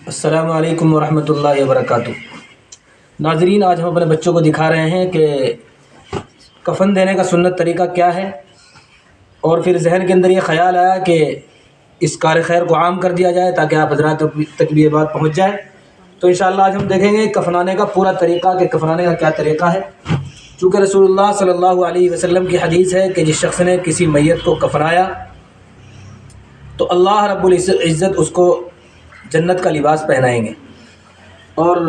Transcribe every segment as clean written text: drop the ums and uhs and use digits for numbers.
अस्सलामु अलैकुम वरहमतुल्लाहि वबरकातुहू। नाज़रीन, आज हम अपने बच्चों को दिखा रहे हैं कि कफ़न देने का सुन्नत तरीका क्या है। और फिर जहन के अंदर ये ख़याल आया कि इस कार खैर को आम कर दिया जाए ताकि आप हज़रात तक भी ये बात पहुँच जाए। तो इंशाअल्लाह आज हम देखेंगे कफनाने का पूरा तरीका कि कफनाने का क्या तरीका है। चूँकि रसूलुल्लाह सल्लल्लाहु अलैहि वसल्लम की हदीस है कि जिस शख्स ने किसी मैयत को कफनाया तो अल्लाह रब्बुल इज़्ज़त उसको जन्नत का लिबास पहनाएंगे। और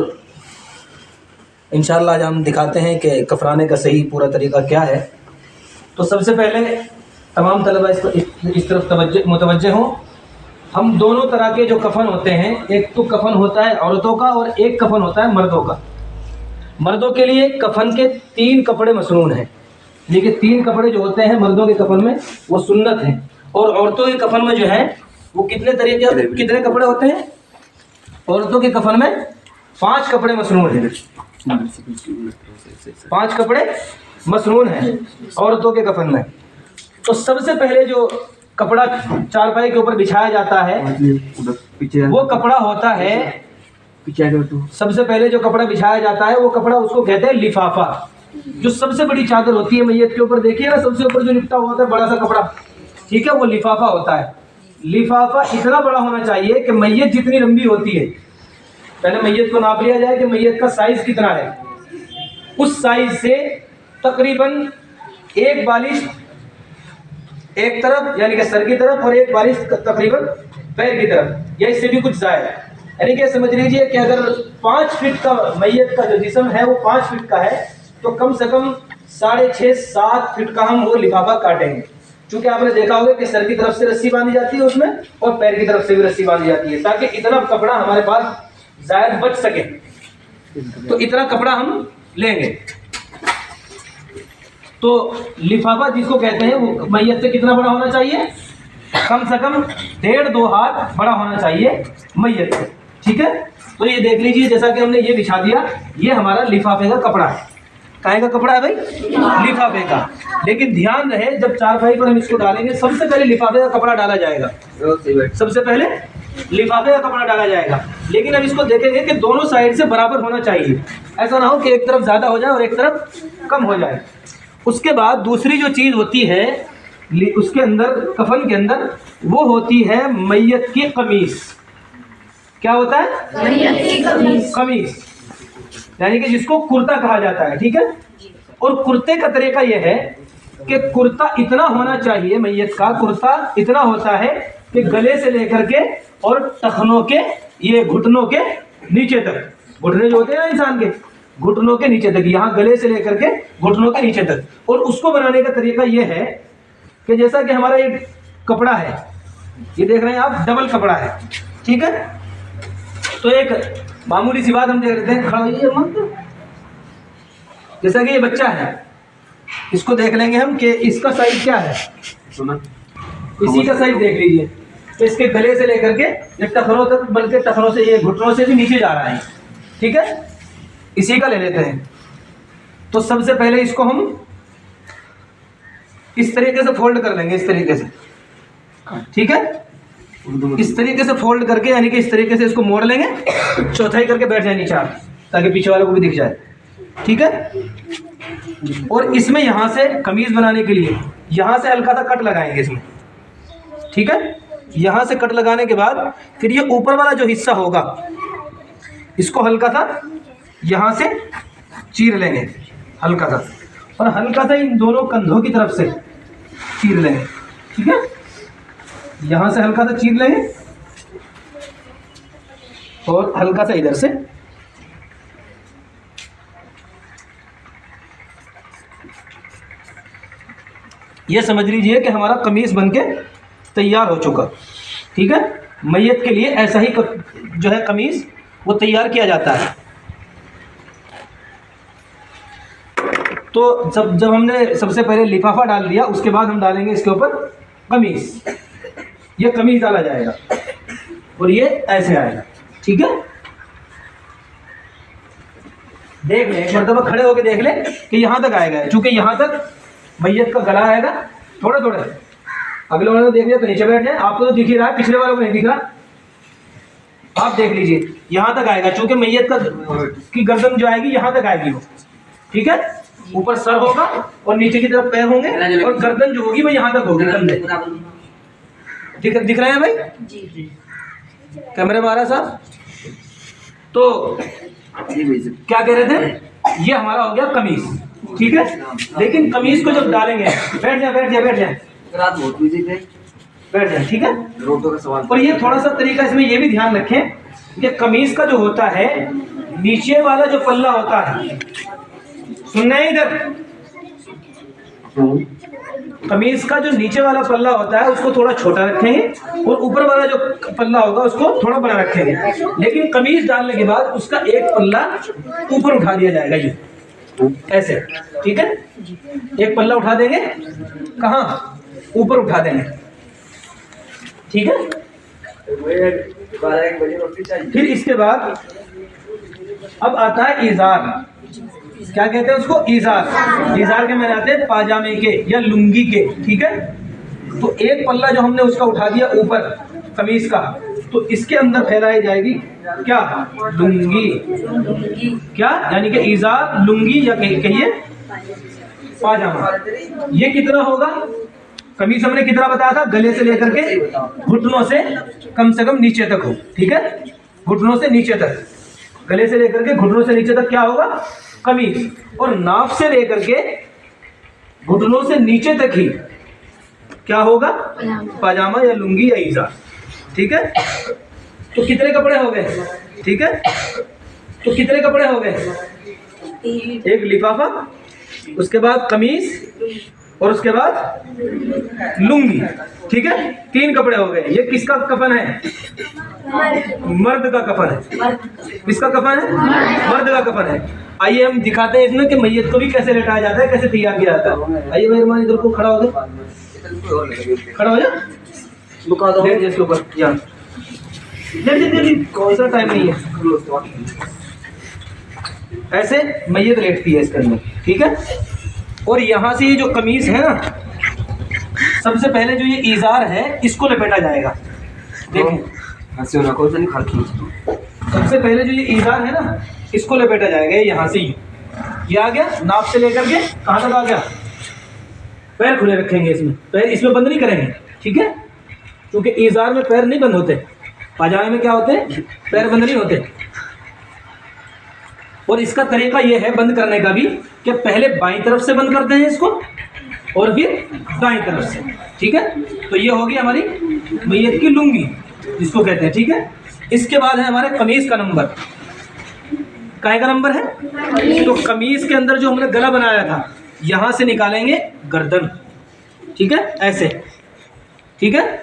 इंशाअल्लाह आज हम दिखाते हैं कि कफनाने का सही पूरा तरीका क्या है। तो सबसे पहले तमाम तलबा इस तरफ मुतवज्जे हों। हम दोनों तरह के जो कफन होते हैं, एक तो कफन होता है औरतों का और एक कफन होता है मर्दों का। मर्दों के लिए कफन के 3 कपड़े मसनून हैं। लेकिन 3 कपड़े जो होते हैं मर्दों के कफन में वो सुन्नत हैं। और औरतों के कफन में जो है वो कितने कपड़े होते हैं? औरतों के कफन में 5 कपड़े मसनून हैं। 5 कपड़े मसनून हैं औरतों के कफन में। तो सबसे पहले जो कपड़ा चारपाई के ऊपर बिछाया जाता है वो कपड़ा होता है, सबसे पहले जो कपड़ा बिछाया जाता है वो कपड़ा उसको कहते हैं लिफाफा। जो सबसे बड़ी चादर होती है मैयत के ऊपर, देखिए ना, सबसे ऊपर जो लिपटा होता है बड़ा सा कपड़ा, ठीक है, वो लिफाफा होता है। लिफाफा इतना बड़ा होना चाहिए कि मैयत जितनी लंबी होती है, पहले मैयत को नाप लिया जाए कि मैयत का साइज कितना है। उस साइज से तकरीबन 1 बालिश एक तरफ यानी कि सर की तरफ और 1 बालिश तकरीबन पैर की तरफ, या इससे भी कुछ ज़्यादा। यानी कि समझ लीजिए कि अगर 5 फीट का मैयत का जो जिस्म है वो 5 फीट का है तो कम से कम 6.5-7 फीट का हम वो लिफाफा काटेंगे। क्योंकि आपने देखा होगा कि सर की तरफ से रस्सी बांधी जाती है उसमें और पैर की तरफ से भी रस्सी बांधी जाती है, ताकि इतना कपड़ा हमारे पास जायद बच सके। तो इतना कपड़ा हम लेंगे। तो लिफाफा जिसको कहते हैं वो मैयत से कितना बड़ा होना चाहिए? कम से कम 1.5-2 हाथ बड़ा होना चाहिए मैयत से, ठीक है। तो ये देख लीजिए, जैसा कि हमने ये बिछा दिया, ये हमारा लिफाफे का कपड़ा है। काहे का कपड़ा है भाई? लिफाफे का। लेकिन ध्यान रहे, जब चारपाई पर हम इसको डालेंगे सबसे पहले लिफाफे का कपड़ा डाला जाएगा। सबसे पहले लिफाफे का कपड़ा डाला जाएगा। लेकिन अब इसको देखेंगे कि दोनों साइड से बराबर होना चाहिए। ऐसा ना हो कि एक तरफ ज़्यादा हो जाए और एक तरफ कम हो जाए। उसके बाद दूसरी जो चीज़ होती है उसके अंदर, कफन के अंदर, वो होती है मैयत की कमीज। क्या होता है? मैयत की कमीज। कमीज यानी कि जिसको कुर्ता कहा जाता है, ठीक है। और कुर्ते का तरीका यह है कि कुर्ता इतना होना चाहिए, मैयत का कुर्ता इतना होता है कि गले से लेकर के और टखनों के, ये घुटनों के नीचे तक, घुटने जो होते हैं ना इंसान के, घुटनों के नीचे तक, यहाँ गले से लेकर के घुटनों के नीचे तक। और उसको बनाने का तरीका यह है कि जैसा कि हमारा ये कपड़ा है, ये देख रहे हैं आप, डबल कपड़ा है, ठीक है। तो एक मामूली सी बात हम देख रहे थे, खड़ा होइए मत। जैसा कि ये बच्चा है, इसको देख लेंगे हम कि इसका साइज क्या है। इसी का साइज देख लीजिए। तो इसके गले से लेकर के ये टखनों तक, बल्कि टखनों से, ये घुटनों से भी नीचे जा रहा है, ठीक है। इसी का ले लेते हैं। तो सबसे पहले इसको हम इस तरीके से फोल्ड कर लेंगे, इस तरीके से, ठीक है। इस तरीके से फोल्ड करके, यानी कि इस तरीके से इसको मोड़ लेंगे, चौथाई करके बैठ जाए नीचे, ताकि पीछे वालों को भी दिख जाए, ठीक है। और इसमें यहाँ से कमीज बनाने के लिए यहाँ से हल्का सा कट लगाएंगे इसमें, ठीक है। यहाँ से कट लगाने के बाद फिर ये ऊपर वाला जो हिस्सा होगा इसको हल्का सा यहाँ से चीर लेंगे, हल्का सा, और हल्का सा इन दोनों कंधों की तरफ से चीर लेंगे, ठीक है। यहाँ से हल्का सा चीर लेंगे और हल्का सा इधर से, ये समझ लीजिए कि हमारा कमीज बनके तैयार हो चुका, ठीक है। मैयत के लिए ऐसा ही जो है कमीज वो तैयार किया जाता है। तो जब हमने सबसे पहले लिफाफा डाल दिया, उसके बाद हम डालेंगे इसके ऊपर कमीज। ये कमीज डाला जाएगा और ये ऐसे आएगा, ठीक है। देख ले, एक मरतबा खड़े होके देख ले कि यहाँ तक आएगा। चूंकि यहाँ तक मैयत का गला आएगा, थोड़ा थोड़ा, अगले वाले ने देख लिया तो नीचे बैठ जाए। आपको तो दिख ही रहा है, पिछले वालों को नहीं दिख रहा। आप देख लीजिए यहाँ तक आएगा, चूंकि मैयत का की गर्दन जो आएगी यहाँ तक आएगी वो, ठीक है। ऊपर सर होगा और नीचे की तरफ पैर होंगे और गर्दन जो होगी वो यहाँ तक होगी कंधे। दिख रहे हैं भाई? जी। कैमरे में आ रहा है साहब? तो क्या कह रहे थे, ये हमारा हो गया कमीज, ठीक है। लेकिन कमीज को जब डालेंगे, बैठ जाए, ठीक है। और ये थोड़ा सा तरीका इसमें ये भी ध्यान रखें कि कमीज का जो होता है नीचे वाला जो पल्ला होता है, सुनना है इधर, कमीज का जो नीचे वाला पल्ला होता है उसको थोड़ा छोटा रखेंगे और ऊपर वाला जो पल्ला होगा उसको थोड़ा बड़ा रखेंगे। लेकिन कमीज डालने के बाद उसका एक पल्ला ऊपर उठा दिया जाएगा, ये ऐसे, ठीक है। एक पल्ला उठा देंगे, कहाँ, ऊपर उठा देंगे, ठीक है। फिर इसके बाद अब आता है इजार। क्या कहते हैं उसको? इजार। इजार के मैंने आते हैं पाजामे के या लुंगी के, ठीक है। तो एक पल्ला जो हमने उसका उठा दिया ऊपर कमीज का, तो इसके अंदर फैलाई जाएगी क्या? लुंगी। क्या यानी कि इजार, लुंगी या कहिए पाजामा। ये कितना होगा? कमीज हमने कितना बताया था? गले से लेकर के घुटनों से कम नीचे तक हो, ठीक है। घुटनों से नीचे तक, गले से लेकर के घुटनों से नीचे तक क्या होगा? कमीज। और नाफ से लेकर के घुटनों से नीचे तक ही क्या होगा? पाजामा या लुंगी या इजार, ठीक है। तो कितने कपड़े हो गए? ठीक है, तो कितने कपड़े हो गए? एक लिफाफा, उसके बाद कमीज और उसके बाद लुंगी, ठीक है। 3 कपड़े हो गए। ये किसका कफन है? मर्द का कफन है। किसका कफन है? मर्द का कफन है। आइए हम दिखाते हैं इसमें कि मैयत को भी कैसे लेटाया जाता है, कैसे तैयार किया जाता है। आइए मेहरबानी इधर को खड़ा हो जाए, खड़ा हो जाए, लेट जिसके ऊपर यहाँ कौन सा टाइम नहीं है, ऐसे मैयत लेटती है इसके अंदर, ठीक है। और यहाँ से ये जो कमीज है ना, सबसे पहले जो ये इजार है इसको लपेटा जाएगा। देखिए सबसे पहले जो ये इजार है ना इसको लपेटा जाएगा। यहाँ से ये आ गया, नाप से लेकर के कहाँ तक आ गया? पैर खुले रखेंगे इसमें, पैर इसमें बंद नहीं करेंगे, ठीक है। क्योंकि इजार में पैर नहीं बंद होते, पाजामे में क्या होते हैं? पैर बंद नहीं होते। और इसका तरीका ये है बंद करने का भी कि पहले बाईं तरफ से बंद करते हैं इसको और फिर दाईं तरफ से, ठीक है। तो ये होगी हमारी मैयत की लुंगी जिसको कहते हैं, ठीक है। इसके बाद है हमारे कमीज का नंबर। काहे का नंबर है? तो कमीज के अंदर जो हमने गला बनाया था यहाँ से निकालेंगे गर्दन, ठीक है, ऐसे, ठीक है,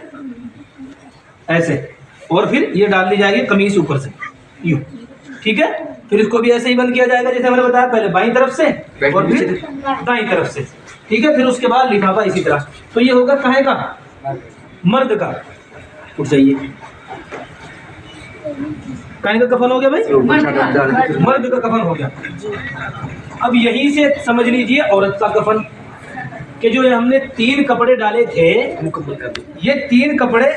ऐसे। और फिर ये डाल दी जाएगी कमीज ऊपर से यूं, ठीक है। फिर इसको भी ऐसे ही बंद किया जाएगा जैसे मैंने बताया, पहले बाईं तरफ से और फिर दाईं तरफ से, ठीक है। फिर उसके बाद लिफाफा इसी तरह। तो ये होगा काहे का? मर्द का। उठ जाइए, काहे का कफन हो गया भाई? मर्द का कफन हो गया। अब यहीं से समझ लीजिए औरत का कफन, कि जो हमने 3 कपड़े डाले थे, ये 3 कपड़े